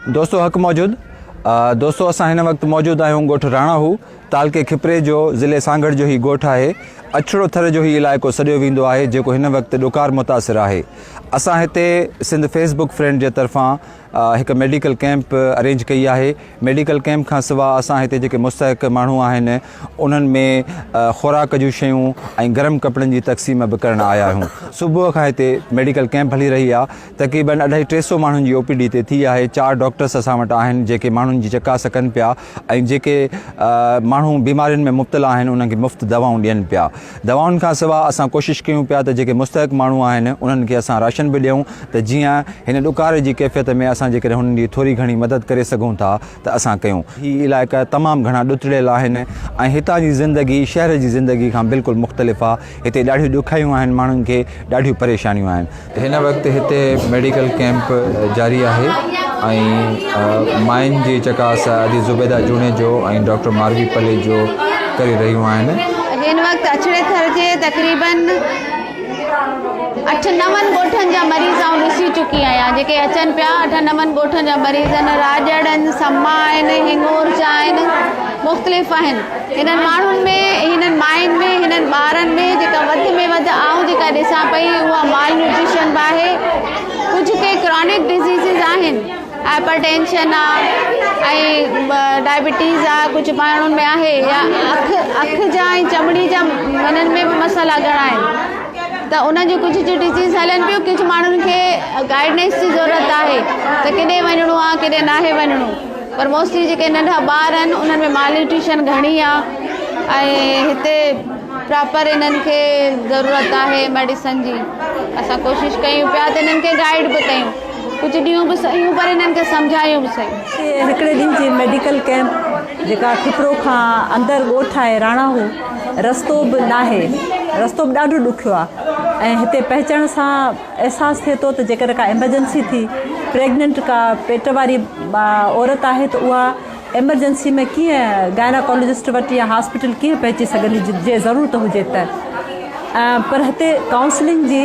दोस्तों हक़ मौजूद दोस्तों असां हिन वक़्तु मौजूदु आहियूं ॻोठ राणाहू तालके खिपरे जो ज़िले सांगड़ जो ही ॻोठ आहे। अछड़ो थर जो ही इलाइक़ो सॾियो वेंदो आहे जेको हिन वक़्तु ॾुकार मुतासिर आहे। असां हिते सिंध फेसबुक फ्रेंड जे तरफ़ां हिकु मेडिकल कैंप अरेंज कई आहे। मेडिकल कैंप खां सवाइ असां हिते जेके मुस्तहिक़ माण्हू आहिनि उन्हनि में ख़ुराक जूं शयूं ऐं गरम कपिड़नि जी तक़सीम बि करणु आया आहियूं। सुबुह खां हिते मेडिकल कैंप हली रही आहे। तक़रीबन 250-300 माण्हुनि जी OPD ते थी आहे। 4 डॉक्टर्स असां वटि आहिनि जेके माण्हुनि जी चकास कनि पिया ऐं जेके माण्हू बीमारियुनि में मुब्तला आहिनि उन्हनि खे मुफ़्त दवाऊं ॾियनि पिया। दवाउनि खां सवाइ असां कोशिशि कयूं पिया त जेके मुस्तहिक़ माण्हू आहिनि उन्हनि खे असां राशन बि ॾियूं त जीअं हिन ॾुकार जी कैफ़ियत में असां जेकॾहिं हुननि जी थोरी घणी मदद करे सघूं था त असां कयूं। हीअ इलाइक़ा तमामु घणा ॾुतड़ियल आहिनि ऐं हितां जी ज़िंदगी शहर जी ज़िंदगी खां बिल्कुलु मुख़्तलिफ़ आहे। हिते ॾाढियूं ॾुखियायूं आहिनि, माण्हुनि खे ॾाढियूं परेशानियूं आहिनि। हिन वक़्तु हिते मेडिकल कैंप जारी आहे ऐं मायुनि जी चकास अदी ज़ुबैदा जूणे जो ऐं डॉक्टर मारवी पले जो करे रहियूं आहिनि। हिन वक़्तु अछड़े थर जे तक़रीबन 8-9 ॻोठनि जा मरीज़ आउं ॾिसी चुकी आहियां जेके अचनि पिया। 8-9 ॻोठनि जा मरीज़ आहिनि, राजड़ आहिनि, सम्मा आहिनि, हिंगोरचा आहिनि, मुख़्तलिफ़ आहिनि। हिननि माण्हुनि में, हिननि मायुनि में, हिननि ॿारनि में जेका वधि में वधि आउं जेका ॾिसां पई उहा माल न्यूट्रिशन बि आहे। कुझु के क्रॉनिक डिज़ीज़िस आहिनि, हाइपरटेंशन आहे ऐं डायबिटीज़ आहे, कुझु माण्हुनि में आहे, या अखि जा ऐं चमड़ी जा हिननि में बि मसाला घणा आहिनि त उन जूं कुझु डिज़ीज़ हलनि पियूं। कुझु माण्हुनि खे गाइडनेस जी ज़रूरत आहे त केॾे वञिणो आहे केॾे नाहे वञिणो, पर मोस्टली जेके नंढा ॿार आहिनि उन्हनि में माल न्यूट्रिशन घणी आहे ऐं हिते प्रॉपर इन्हनि खे ज़रूरत आहे मेडिसन जी। असां कोशिशि कयूं पिया त इन्हनि खे गाइड बि कयूं, कुझु ॾियूं बि सही पर इन्हनि खे सम्झायूं बि सही। हिकिड़े ॾींहं जी मेडिकल कैंप जेका खिपरो खां अंदरि ॻोठ आहे राणाहू, रस्तो बि नाहे, रस्तो बि ॾाढो ॾुखियो आहे ऐं हिते पहुचण सां अहसासु थिए थो त जेकर का एमरजेंसी थी, प्रेग्नेंट का पेट वारी औरत आहे त उहा एमरजेंसी में कीअं गायनाकोलॉजिस्ट वटि या हॉस्पिटल कीअं पहुची सघंदी जे ज़रूरत हुजे त। पर हिते काउंसलिंग जी,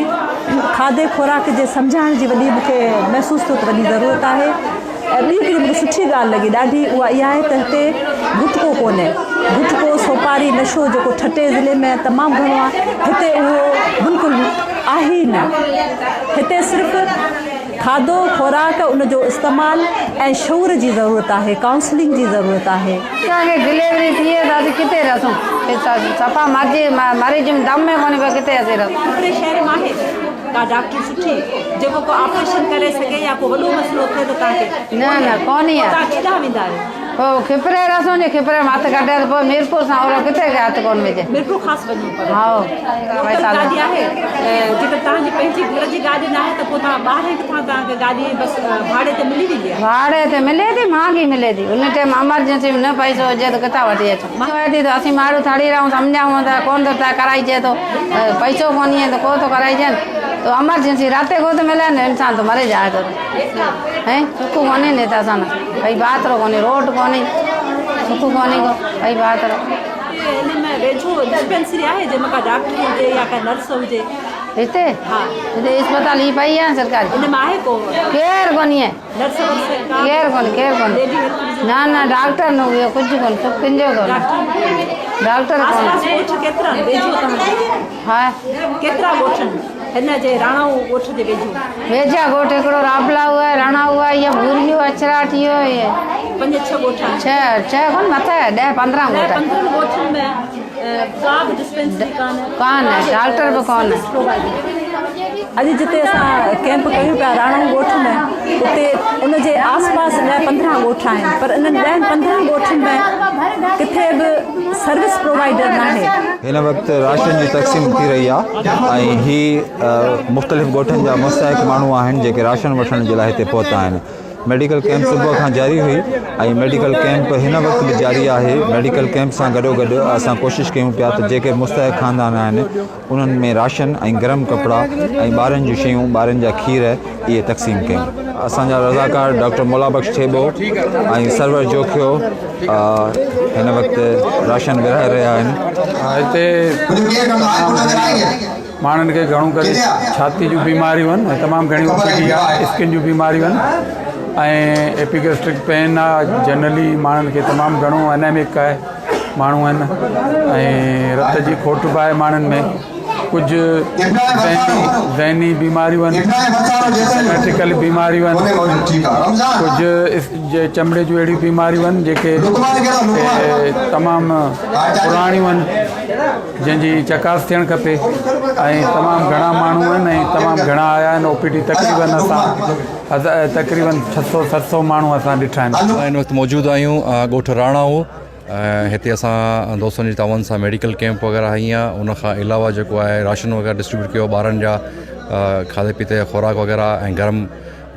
खाधे खुराक जे सम्झाइण जी वॾी मूंखे महसूसु थियो त वॾी ज़रूरत आहे। ऐं ॿी हिकिड़ी मूंखे सुठी ॻाल्हि लॻी ॾाढी, उहा इहा आहे त हिते गुटको कोन्हे। गुटको सोपारी नशो जेको ठटे ज़िले में तमामु घणो आहे, हिते उहो बिल्कुलु आहे ई न। हिते सिर्फ़ु खाधो खुराक उनजो इस्तेमालु ऐं शऊर जी ज़रूरत आहे, काउंसलिंग जी ज़रूरत आहे। असांखे डिलीवरी थिए त किथे रहूं, सफ़ा मरीज दम में कोन्हे पियो, किथे असीं रहूं। हिकिड़े शहर में आहे का डॉक्टर सुठी जेको को ऑपरेशन करे सघे या को वॾो मसइलो थिए त तव्हांखे न कोन्हे। तव्हां केॾांहुं वेंदा आहियो? पोइ खिपरे रसूं जे खिपरे में हथु कढे त पोइ मीरपुर सां ओड़ो किथे हथु कोन विझे। मीरपुर ख़ासि वञूं पर हा गाॾी आहे जेकर तव्हांजी पंहिंजी घर जी गाॾी न आहे त पोइ तव्हां ॿाहिरि किथां तव्हांखे गाॾी बसि भाड़े ते मिली वेंदी आहे? भाड़े ते मिले थी, महांगी मिले थी। उन टाइम एमरजेंसी में न पैसो हुजे त किथां वठी अचूं। थी त असीं माण्हू थड़ी रहूं, सम्झाऊं त कोन थो कराइजे थो, पैसो कोन्हे त को थो कराइजनि तो एमरजेंसी राते को तो मिले न, इंसान तो मरे जाए तो हैं सुखु कोन्हे न त असां भई बात रो कोन्हे, रोड कोन्हे, सुखु कोन्हे को भई बात रो। हिनमें वेझो डिस्पेंसरी आहे जंहिंमें का डॉक्टर हुजे या का नर्स हुजे? हिते हा हिते अस्पताल ही पई आहे सरकारी। हिनमें आहे को केर कोन्हे नर्स वर्स? केर कोन्हे न डॉक्टर न हुयो कुझु कोन्हे, सभु किंजो कोन्हे डॉक्टर कोन्हे। केतिरा वेझो तव्हां? हा केतिरा ॻोठनि हिन जे राणाऊ ॻोठ जे वेझो? वेझा ॻोठ हिकिड़ो राबला हुआ, राणा हुआ, इहा भूरियो अचरा थियो, इहे 5-6 ॻोठ? 6 कोन मथे 10-15 ॻोठ। 15 ॻोठनि में का बि डिस्पेंसरी कान है, डॉक्टर बि कोन है। अॼु जिते असां कैंप कयूं पिया राणाऊ ॻोठ में, उते उनजे आसपास 10-15 ॻोठ आहिनि, पर इन्हनि 10-15 ॻोठनि में किथे बि सर्विस प्रोवाइडर न आहे। हिन वक़्तु राशन जी तक़सीम थी रही आहे ऐं ही मुख़्तलिफ़ ॻोठनि जा मुस्तहिक़ माण्हू आहिनि जेके राशन वठण जे लाइ हिते पहुता आहिनि। मेडिकल कैंप सुबुह खां जारी हुई ऐं मेडिकल कैंप हिन वक़्तु बि जारी आहे। मेडिकल कैंप सां गॾोगॾु असां कोशिशि कयूं पिया त जेके मुस्तहिक़ ख़ानदान आहिनि उन्हनि में राशन ऐं गरम कपिड़ा ऐं ॿारनि जूं शयूं, ॿारनि जा खीर इहे तक़सीम कयूं। असांजा रज़ाकार डॉक्टर मुलाबख्श ठेबो ऐं सरवर जोखियो हिन वक़्तु राशन विरहाए रहिया आहिनि। हिते माण्हुनि खे घणो करे छाती जूं बीमारियूं आहिनि, तमामु घणी OPD आहे, स्किन जूं बीमारियूं आहिनि ऐं एपिगेस्ट्रिक पेन आहे जनरली माण्हुनि खे तमामु घणो एनेमिक आहे माण्हू आहिनि ऐं रत जी खोट बि आहे माण्हुनि में कुझु ज़हनी बीमारियूं आहिनि जेनेटिकल बीमारियूं आहिनि कुझु चमड़े जूं अहिड़ियूं बीमारियूं आहिनि जेके तमामु पुराणियूं आहिनि जंहिंजी चकास थियणु खपे ऐं तमामु घणा माण्हू आहिनि ऐं तमामु घणा आया आहिनि OPD तक़रीबन 600-700 माण्हू असां ॾिठा आहिनि। हिन वक़्तु मौजूदु आहियूं ॻोठ राणाऊ हिते असां दोस्तनि जी तावन सां मेडिकल कैंप वग़ैरह हई आहे उन खां अलावा जेको आहे राशन वग़ैरह डिस्ट्रीब्यूट कयो ॿारनि जा खाधे पीते जा खुराक वग़ैरह ऐं गरम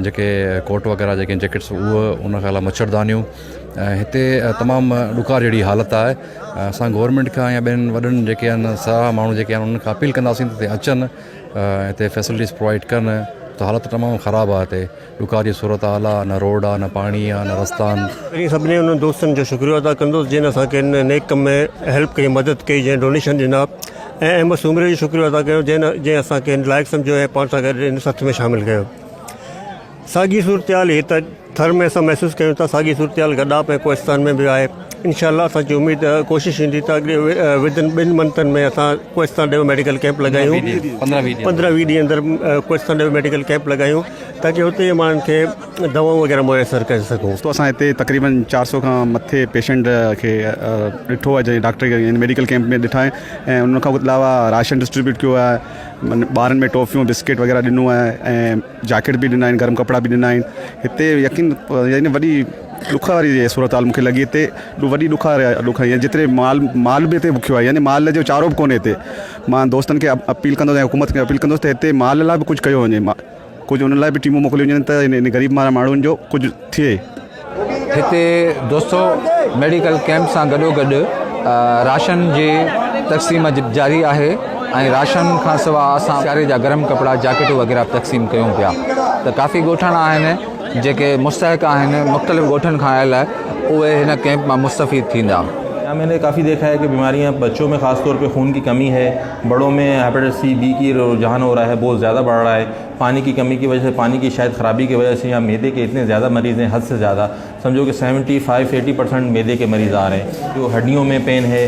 जेके कोट वग़ैरह जेके जैकेट्स उहे उन खां अलावा मच्छरदानियूं हिते तमामु ॾुकार जहिड़ी हालत आहे असां गवर्नमेंट खां या ॿियनि वॾनि जेके आहिनि सारा माण्हू जेके आहिनि उन्हनि खां अपील कंदासीं त हिते अचनि हिते फैसिलिटीज़ प्रोवाइड कनि त हालत तमामु ख़राबु आहे हिते ॾुकार जी सूरत हाल आहे न रोड आहे न पाणी आहे न रस्ता आहिनि। सभिनी उन्हनि दोस्तनि जो शुक्रिया अदा कंदुसि जिन असांखे हिन नेक कम में हेल्प कई मदद कई जंहिं डोनेशन ॾिना ऐं अहमद सूमरे जो शुक्रिया अदा कयो जंहिं असांखे लाइक़ु सम्झो ऐं पाण सां गॾु हिन सथ में शामिलु कयो। साॻी सूरत हाल ही त थर में असां महसूसु कयूं था साॻी सूरत हाल गॾाप ऐं कोहिस्तान में बि आहे इंशाअल्लाह असांजी उमेद कोशिशि ईंदी त अॻिते विदिन 2 मंथनि में असां कोहिस्तान ॾे मेडिकल कैंप लॻायूं 15-20 ॾींहं अंदरि कोहिस्तान ॾे मेडिकल कैंप लॻायूं ताकी हुते माण्हुनि खे दवाऊं वग़ैरह मुयसरु करे सघूं। तो असां हिते तक़रीबन 400 खां मथे पेशेंट खे ॾिठो आहे जंहिं डॉक्टर मेडिकल कैंप में ॾिठा आहे ऐं उन खां अलावा राशन डिस्ट्रीब्यूट कयो आहे ॿारनि में टॉफ़ियूं बिस्किट वग़ैरह ॾिनो आहे ऐं जैकेट बि ॾिना आहिनि गरम कपिड़ा बि ॾिना आहिनि। हिते यकीन यानी वॾी ॾुख वारी सूरत हाल मूंखे लॻी हिते वॾी ॾुख जेतिरे माल बि हिते बुखियो आहे यानी माल जो चारो बि कोन्हे हिते। मां दोस्तनि खे अपील कंदुसि ऐं हुकूमत खे अपील कंदुसि त हिते माल लाइ बि कुझु कयो वञे कुझु उन लाइ बि टीमूं मोकिलियूं वञनि त इन ग़रीब माण्हुनि जो कुझु थिए। हिते दोस्तो मेडिकल कैंप सां गॾोगॾु राशन जी तक़सीम जारी आहे ऐं राशन खां सवाइ असां सियारे जा गरम कपिड़ा जैकेटूं वग़ैरह तक़सीम कयूं पिया त काफ़ी ॻोठाणा आहिनि जेके मुस्तहिक़ आहिनि मुख़्तलिफ़ ॻोठनि खां आयल उहे हिन कैंप मां मुस्तफ़ीद थींदा। मैंने काफ़ी देखा है कि बीमारियां बच्चों में ख़ास तौर पे खून की कमी है, बड़ों में हेपेटाइटिस C B की रुझान हो रहा है, बहुत ज़्यादा बढ़ रहा है। पानी की कमी की वजह से पानी की शायद ख़राबी की वजह से यहाँ मैदे के इतने ज़्यादा मरीज़ हैं हद से ज़्यादा समझो कि 75-80% मैदे के मरीज़ आ रहे हैं। जो हड्डियों में पेन है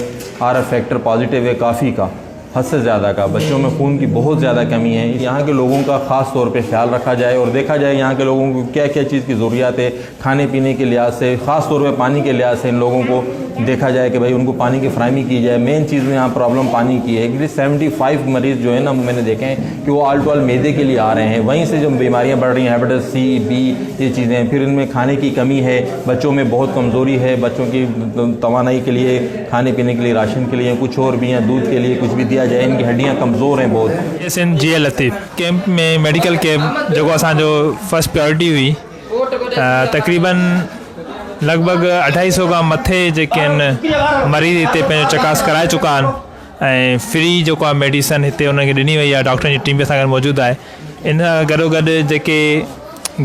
RF फैक्टर पॉजिटिव है काफ़ी का हद से ज़्यादा का बच्चों में खून की बहुत ज़्यादा कमी है। यहाँ के लोगों का ख़ास तौर पे ख्याल रखा जाए और देखा जाए यहाँ के लोगों को क्या क्या चीज़ की ज़रूरियात है खाने पीने के लिहाज से ख़ास तौर पे पानी के लिहाज से इन लोगों को देखा जाए कि भाई उनको पानी की फ्राहमी की जाए। मेन चीज़ में यहाँ प्रॉब्लम पानी की है कि 75 मरीज़ जो है ना मैंने देखे हैं कि वो आल टू आल मैदे के लिए आ रहे हैं। वहीं से जो बीमारियाँ बढ़ रही हैं हेपेटाइटिस C B ये चीज़ें फिर इनमें खाने की कमी है बच्चों में बहुत कमज़ोरी है बच्चों की तवानाई के लिए खाने पीने के लिए राशन के लिए कुछ और भी हैं दूध के लिए कुछ भी दिया जाए इनकी हड्डियाँ कमज़ोर हैं बहुत। SN GA लतीफ़ कैंप में मेडिकल कैंप जो असांजो फर्स्ट प्रायोरिटी हुई तक़रीबन लगभग 250 खां मथे जेके आहिनि मरीज़ हिते पंहिंजो चकास कराए चुका आहिनि ऐं फ्री जेको आहे मेडिसन हिते उनखे ॾिनी वई आहे डॉक्टरनि जी टीम बि असां गॾु मौजूदु आहे। इन गॾोगॾु जेके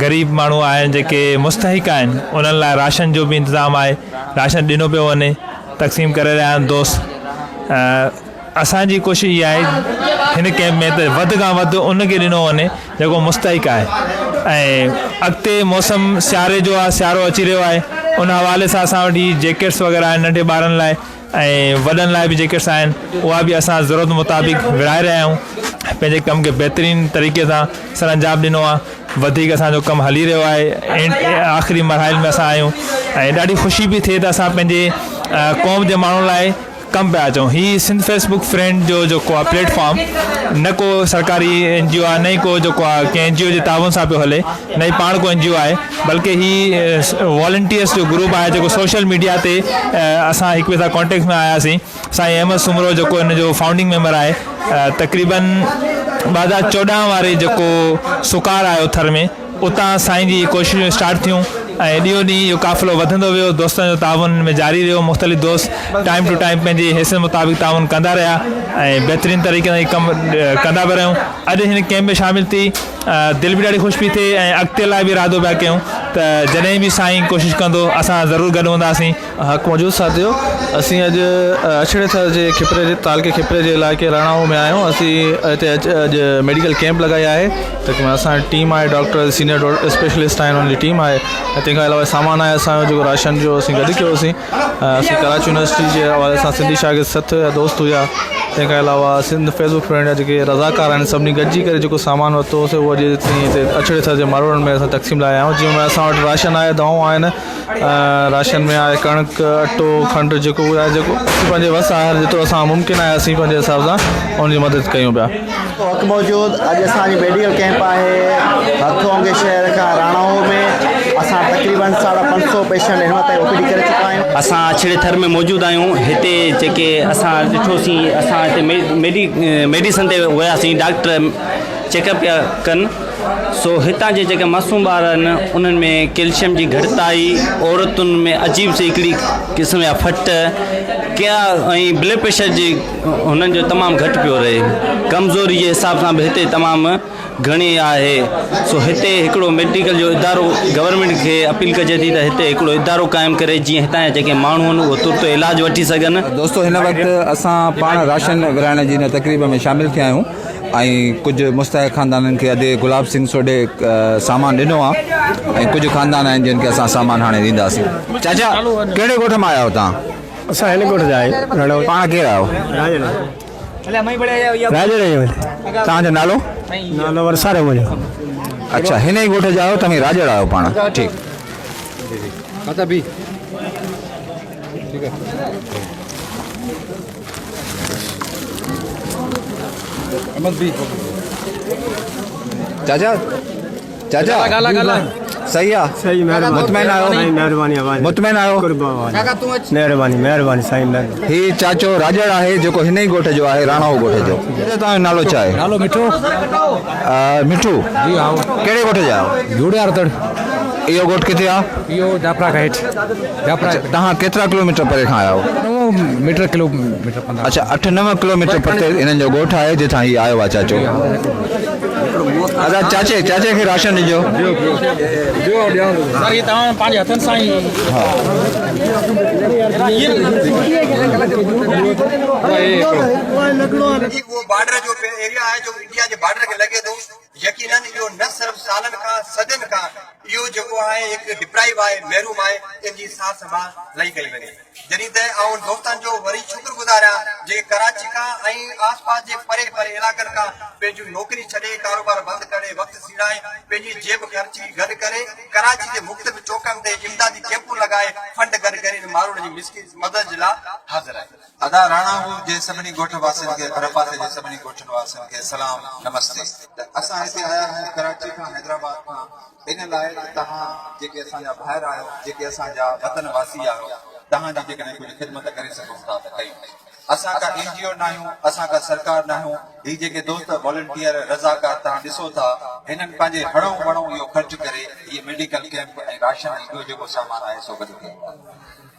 ग़रीब माण्हू आहिनि जेके मुस्तहिक़ आहिनि उन्हनि लाइ राशन जो बि इंतज़ामु आहे राशन ॾिनो पियो वञे तक़सीम करे रहिया आहिनि दोस्त। असांजी कोशिशि इहा आहे हिन कैंप में त वधि खां वधि उनखे ॾिनो वञे जेको मुस्तहिक़ आहे ऐं अॻिते मौसम सियारे जो आहे सियारो अची रहियो आहे उन हवाले सां असां वटि जैकेट्स वग़ैरह आहिनि नंढे ॿारनि लाइ ऐं वॾनि लाइ बि जैकेट्स आहिनि उहा बि असां ज़रूरत मुताबिक़ विराए रहिया आहियूं। पंहिंजे कम खे बहितरीन तरीक़े सां सर अंजाम ॾिनो आहे वधीक असांजो कमु हली रहियो आहे आख़िरी मरहल में असां आहियूं ऐं ॾाढी ख़ुशी बि थिए त असां पंहिंजे क़ौम जे माण्हुनि लाइ कम पिया अचूं। ही सिंध फेसबुक फ्रेंड जो जेको आहे प्लेटफॉर्म न को सरकारी NGO आहे न ई को जेको आहे कंहिं NGO जे ताउन सां पियो हले न ई पाण को NGO आहे बल्कि ही वॉलंटियर्स जो ग्रुप आहे जेको सोशल मीडिया ते असां हिक ॿिए सां कॉन्टेक्ट में आयासीं। साईं अहमद सुमरो जेको हिन जो फाउंडिंग मेंबर आहे तक़रीबन 2014 वारे जेको सुकार आयो थर में उतां साईं जी कोशिशूं स्टार्ट थियूं ऐं ॾींहों ॾींहुं इहो काफ़िलो वधंदो वियो दोस्तनि जो ताउन में जारी रहियो मुख़्तलिफ़ दोस्त टाइम टू टाइम पंहिंजी हैसियत मुताबिक़ ताउन कंदा रहिया ऐं बहितरीन तरीक़े सां कमु कंदा बि रहियूं। अॼु हिन कैंप में शामिल थी दिलि बि ॾाढी ख़ुशि पई थिए ऐं अॻिते लाइ बि इरादो पिया कयूं त जॾहिं बि साईं कोशिशि कंदो असां ज़रूरु गॾु हूंदासीं। हक़ मौजूद साथियो, असीं अॼु अछड़े थर जे खिपरे जे तालके खिपरे जे इलाइक़े राणाऊ में आहियूं। असीं हिते अॼु मेडिकल कैंप लॻाई आहे। तक़रीबन असांजी टीम आहे, डॉक्टर सीनियर स्पेशलिस्ट आहिनि, उनजी टीम आहे। ऐं तंहिंखां अलावा सामान आहे असांजो जेको राशन जो असीं गॾु कयोसीं। असीं कराची यूनिवर्सिटी जे हवाले सां सिंधी शागिर्द 7 दोस्त हुआ। तंहिंखां अलावा सिंध फेसबुक फ्रेंड जा जेके रज़ाकार आहिनि सभिनी गॾिजी करे जेको सामान वरितोसीं उहो अॼु हिते अछड़े थर जे मारोड़ में असां तक़सीम लाइ आया आहियूं। जीअं असां वटि राशन आहे, दवाऊं आहिनि। राशन में आहे कणिक, अटो, खंडु जेको आहे, जेको पंहिंजे वस आहे, जेतिरो असां मुमकिन आहे असीं पंहिंजे हिसाब सां उनजी मदद कयूं पिया। हक़ मौजूद अॼु असांजी मेडिकल कैंप आहे हथोंगे शहर खां राणाऊ में। असां तक़रीबन 550 पेशेंट हिन वक़्तु ओपीडी करे चुका आहियूं। असां अछड़े थर में मौजूदु आहियूं। हिते जेके असां ॾिठोसीं, असां हिते मेडिसन ते वियासीं, डॉक्टर चेकअप पिया कनि। सो हितां जे जेके मासूम ॿार आहिनि उन्हनि में कैल्शियम जी घटिताई, औरतुनि में अजीब सी हिकिड़ी क़िस्म जा फट क्या ऐं ब्लड प्रेशर जी हुननि जो तमामु घटि पियो रहे। कमज़ोरी जे हिसाब सां बि हिते तमामु घणी आहे। सो हिते हिकिड़ो मेडिकल जो इदारो गवर्नमेंट खे अपील कजे थी त हिते हिकिड़ो इदारो क़ाइमु करे जीअं हितां जा जेके माण्हू आहिनि उहो तुर्त इलाजु वठी सघनि। दोस्तो हिन वक़्तु असां पाण राशन विराइण जी हिन तक़रीब में शामिलु थिया आहियूं ऐं कुझु मुस्तहिक़ ख़ानदाननि खे अॼु गुलाब सिंह सोडे सामान ॾिनो आहे ऐं कुझु ख़ानदान आहिनि जिन खे असां सामान हाणे ॾींदासीं। चाचा कहिड़े ॻोठ मां आया आहियो तव्हां? असां हिन ॻोठ जा आहियूं। पाण केरु आहियो? तव्हांजो नालो? नालो वरसारे मुंहिंजो। अच्छा, हिन ई ॻोठ जा आहियो, तव्हां राजड़ आहियो पाण? ठीकु। चाचा चाचा सही आहे? सही, मुतमैन आहियो? महिरबानी, मुतमैन आहियो? महिरबानी, महिरबानी साईं, महिरबानी। ही चाचो राजड़ आहे जेको हिन ई ॻोठ जो आहे, राणाऊ ॻोठ जो। तव्हांजो नालो छा आहे? नालो मिठो। मिठू जी? हा। कहिड़े ॻोठ जा आहियो? जूड़ियार तड़। इहो ॻोठ किथे आहे? इहो जापरा खां हेठि। तव्हां केतिरा किलोमीटर परे खां आया आहियो? 9 मीटर किलोमीटर। अच्छा, 8-9 किलोमीटर परे हिननि जो ॻोठ आहे जितां ही आयो आहे चाचो। अच्छा, चाचे खे राशन ॾिजो। तव्हां पंहिंजे हथनि सां ई। वो बॉर्डर जो एरिया है जो इंडिया के बॉर्डर के लगे थो। यकीनन इहो न सिर्फ सालन खां सदियुनि खां इहो जेको आहे हिकु डिप्राइव आहे, महरूम आहे, इनजी सार संभाल लई कई वञे। जॾहिं त आउं दोस्तनि जो वरी शुक्रगुज़ार आहियां जेके कराची खां ऐं आसपास जे परे परे इलाइक़नि खां पंहिंजी नौकिरी छॾे, कारोबार बंदि करे, वक़्तु सीड़ाए, पंहिंजी जेब ख़र्ची गॾु करे कराची जे मुख़्तलिफ़ चौकनि ते इमदादी कैंपूं लॻाए फंड गॾु करे माण्हुनि जी मिसकिन मदद जे लाइ हाज़िर आहे। अदा राणाऊ जे सभिनी ॻोठ वासियुनि खे, भर पासे जे सभिनी ॻोठनि वासियुनि खे सलाम, नमस्ते। असां हिते आया आहियूं कराची खां, हैदराबाद खां, इन लाइ तव्हां जेके असांजा ॿाहिरि आहियो, जेके असांजा वतन वासी आहियो, तव्हांजी जेकॾहिं कुझु ख़िदमत करे सघूं था त कयूं। असां का NGO न आहियूं, असां का सरकार न आहियूं। ही जेके दोस्त वॉलंटियर रज़ाकार तव्हां ॾिसो था, हिननि पंहिंजे हणो वणो इहो ख़र्च करे इहे मेडिकल कैंप ऐं राशन ऐं ॿियो जेको सामान आहे सो गॾु कयूं।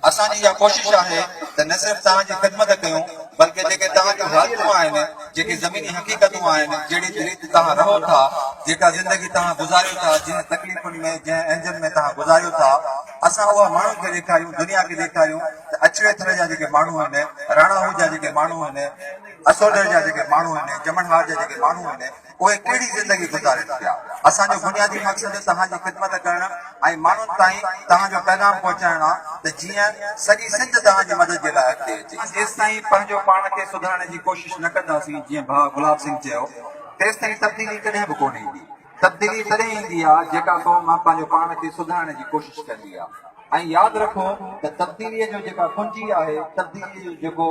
असांजी इहा कोशिशि आहे त न सिर्फ़ु तव्हांजी ख़िदमत कयूं बल्कि जेके तव्हांजूं हालतूं आहिनि, जेके ज़मीनी हक़ीक़तूं आहिनि, जहिड़ी रीति तव्हां रहो था, जेका ज़िंदगी तव्हां गुज़ारियो था, जंहिं तकलीफ़ुनि में, जंहिं एंजन में तव्हां गुज़ारियो था, असां उहा माण्हुनि खे ॾेखारियूं, दुनिया खे ॾेखारियूं त अछड़े थर जा जेके माण्हू आहिनि, राणाऊ जा जेके माण्हू आहिनि, असोडर जा जेके माण्हू आहिनि, जमनहार जा जेके माण्हू आहिनि, उहे कहिड़ी ज़िंदगी गुज़ारनि पिया। असांजो बुनियादी मक़सदु तव्हांजी ख़िदमत करणु ऐं माण्हुनि ताईं तव्हांजो पैगाम पहुचाइणु आहे त जीअं सॼी सिंध तव्हांजी मदद जे लाइ अॻिते अचे। जेसिताईं पंहिंजो पाण खे सुधारण जी कोशिशि न कंदासीं, जीअं भाउ गुलाब सिंह चयो, तेसिताईं तब्दीली कॾहिं बि कोन ईंदी। तब्दीली तॾहिं ईंदी आहे जेका क़ौम पंहिंजो पाण खे सुधारण जी कोशिशि कंदी आहे। ऐं यादि रखो त तब्दीलीअ जो जेका कुंजी आहे, तब्दीलीअ जो जेको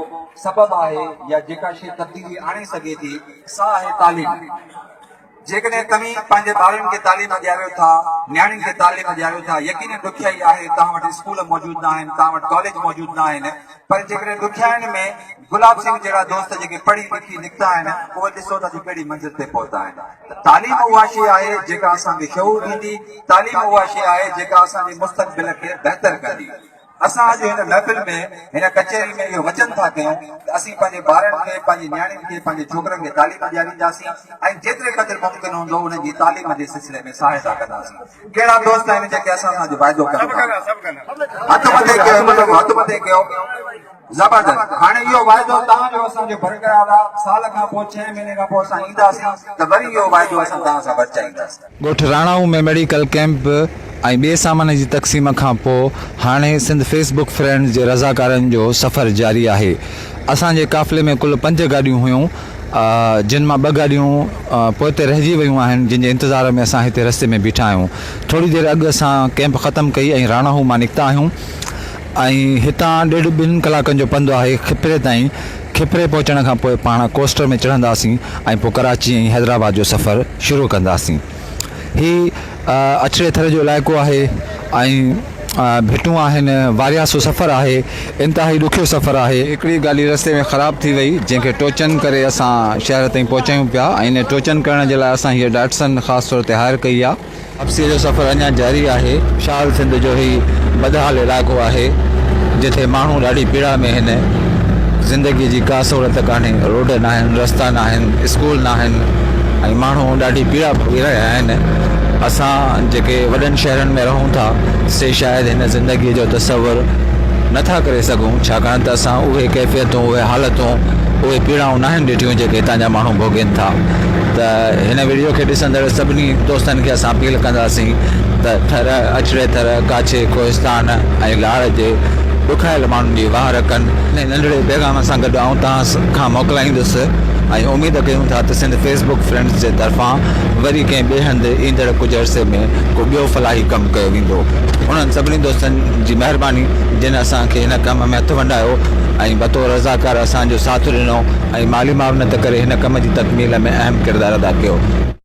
सबबु आहे या जेका शइ तब्दीली आणे सघे थी, सा आहे तालीम। जेकॾहिं तव्हीं पंहिंजे ॿारनि खे तालीम ॾियारियो था, नियाणियुनि खे तालीम ॾियारियो था, यकीनन ॾुखियाई आहे, तव्हां वटि स्कूल मौजूदु न आहिनि, तव्हां वटि कॉलेज मौजूदु न आहिनि, पर जेकॾहिं ॾुखियाईनि में गुलाब सिंह जहिड़ा दोस्त जेके पढ़ी लिखी निकिता आहिनि, उहे ॾिसो था कहिड़ी मंज़िल ते पहुता आहिनि। त तालीम उहा शइ आहे जेका असांखे शऊर ॾींदी, तालीम उहा शइ आहे जेका असांजे मुस्तक़बिल खे बहितर कंदी। असां अॼु हिन महफ़िल में हिन कचहरी में इहो वचन था कयूं त असीं पंहिंजे ॿारनि खे पंहिंजी न्याणियुनि खे पंहिंजे छोकिरनि खे तालीम ॾियारींदासीं ऐं जेतिरे क़दुरु मुमकिन हूंदो उन्हनि जी तालीम जे सिलसिले में सहायता कंदासीं। कहिड़ा दोस्त आहिनि जेके असां सां वाइदो कनि हथ मथे कयो हथ मथे कयो ज़बरदस्त। हाणे इहो वाइदो तव्हांजो असांजो बरक़रार आहे। साल खां पोइ 6 महीने खां पोइ असां ईंदासीं त वरी इहो वाइदो असां तव्हां सां बचाईंदासीं। ॻोठ राणाऊ में मेडिकल कैंप ऐं ॿिए सामान जी तक़सीम खां पोइ हाणे सिंध फेसबुक फ्रेंड्स जे रज़ाकारनि जो सफ़र जारी आहे। असांजे काफ़िले में कुल 5 गाॾियूं हुयूं, जिन मां 2 गाॾियूं पोइते रहिजी वियूं आहिनि, जिन जे इंतज़ार में असां हिते रस्ते में बीठा आहियूं। थोरी देरि अॻु असां कैंप ख़तमु कई ऐं राणाऊ मां निकिता आहियूं ऐं हितां 1.5-2 कलाकनि जो पंधु आहे खिपरे ताईं। खिपरे पहुचण खां पोइ पाण कोस्टर में चढ़ंदासीं ऐं पोइ कराची ऐं हैदराबाद जो सफ़र शुरू कंदासीं। ही अछड़े थर जो इलाइक़ो आहे ऐं भिटूं आहिनि, वारियासो सफ़र आहे, इंतिहाई ॾुखियो सफ़र आहे। हिकिड़ी गाॾी रस्ते में ख़राबु थी वई जंहिंखे टोचन करे असां शहर ताईं पहुचायूं पिया ऐं इन टोचन करण जे लाइ असां हीअ डाटसन ख़ासि तौर ते हायर कई आहे। वापसीअ जो सफ़र अञा जारी आहे। शाल सिंध जो ही बदहाल इलाइक़ो आहे जिथे माण्हू ॾाढी पीड़ा में आहिनि। ज़िंदगीअ जी का सहूलियत कान्हे, रोड न आहिनि, रस्ता न आहिनि, स्कूल न आहिनि ऐं माण्हू ॾाढी पीड़ा भोगी रहिया आहिनि। असां जेके वॾनि शहरनि में रहूं था से शायदि हिन ज़िंदगीअ जो तसवुरु नथा करे सघूं, छाकाणि त असां उहे कैफ़ियतूं, उहे हालतूं, उहे पीड़ाऊं न आहिनि ॾिठियूं जेके हितां जा माण्हू भोगीनि था। त हिन वीडियो खे ॾिसंदड़ सभिनी दोस्तनि खे असां अपील कंदासीं त थर, अछड़े थर, काछे, कोहिस्तान ऐं लाड़ जे ॾुखायल माण्हुनि जी वाह रखनि। हिन नंढड़े पैगाम सां गॾु आऊं तव्हां खां मोकिलाईंदुसि ऐं उमेद कयूं था त सिंध फेसबुक फ्रेंड्स जे तरफ़ां वरी कंहिं ॿिए हंधि ईंदड़ कुझु अरसे में को ॿियो फलाही कमु कयो वेंदो। उन्हनि सभिनी दोस्तनि जी महिरबानी जिन असांखे हिन कम में हथु वंडायो ऐं बतौर रज़ाकार असांजो साथ ॾिनो ऐं माली मावनत करे हिन कम जी तकमील में अहम किरदारु अदा कयो।